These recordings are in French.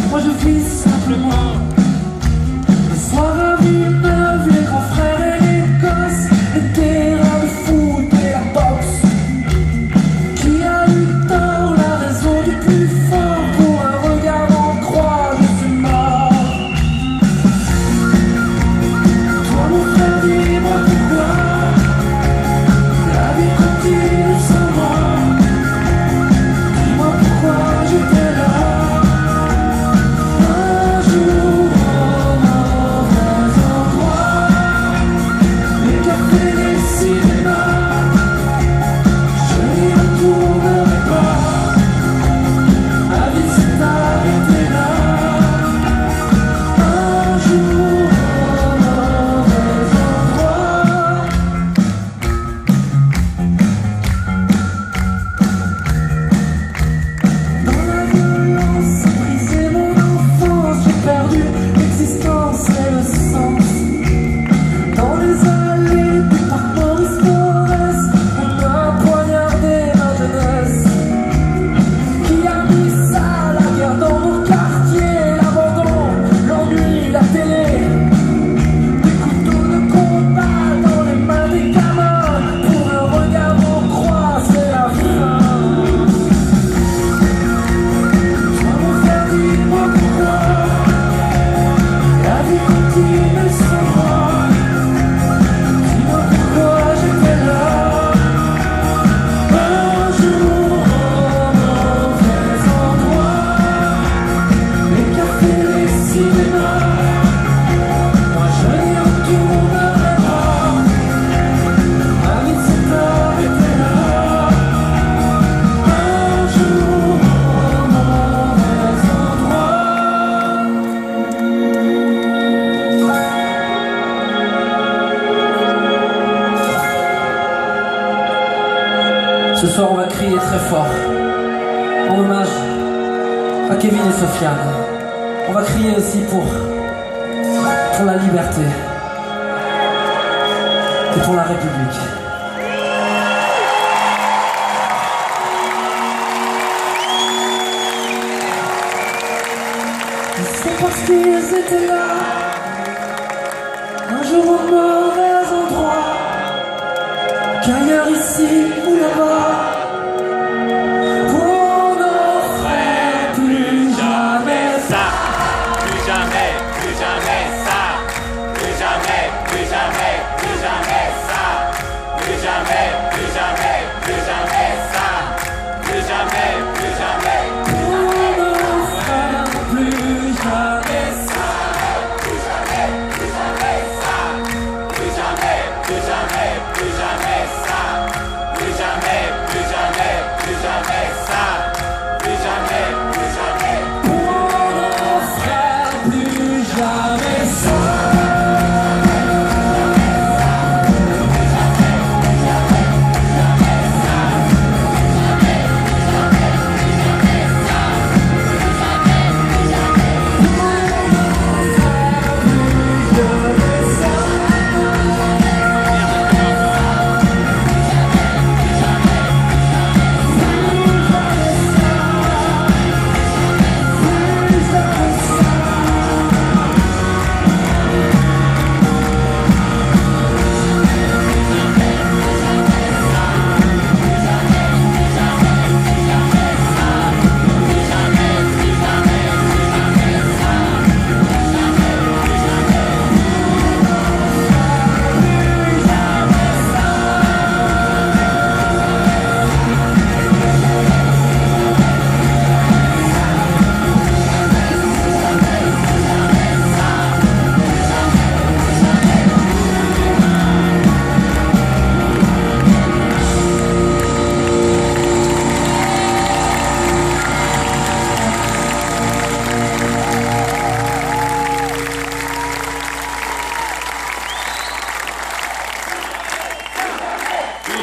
Moi je vis simplement. Le soir à Villeneuve, les grands frères et les gosses, les terrains de foot et la boxe. Qui a eu tort, la raison du plus fort? Pour un regard en croix, je suis mort. Toi mon frère, dis-moi pourquoi la vie continue sans moi. Dis-moi pourquoi j'étais là. Ce soir on va crier très fort en hommage à Kevin et Sofiane. On va crier aussi pour la liberté et pour la République. C'est parce qu'ils étaient là un jour au mauvais endroit, qu'ailleurs ici ou là-bas, on n'en ferait plus jamais ça. Plus jamais, plus jamais ça. Plus jamais, plus jamais, plus jamais ça. Plus jamais, plus jamais, plus jamais ça. Plus jamais, plus jamais, on n'en ferait plus jamais ça. plus jamais, plus jamais ça. Plus jamais, plus jamais, plus jamais ça. Plus jamais, plus jamais.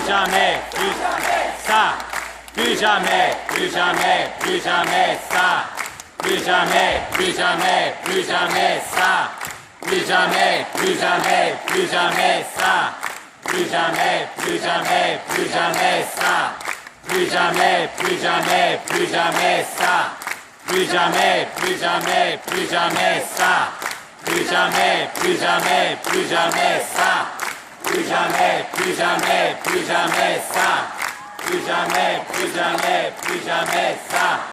jamais, ça. Plus jamais, plus jamais, plus jamais ça. Plus jamais, plus jamais, plus jamais ça. Plus jamais, plus jamais, plus jamais ça. Plus jamais, plus jamais, plus jamais ça. Plus jamais, plus jamais, plus jamais ça. Plus jamais, plus jamais, plus jamais ça. Plus jamais, plus jamais, plus jamais ça. Plus jamais, plus jamais, plus jamais ça. Plus jamais, plus jamais, plus jamais ça.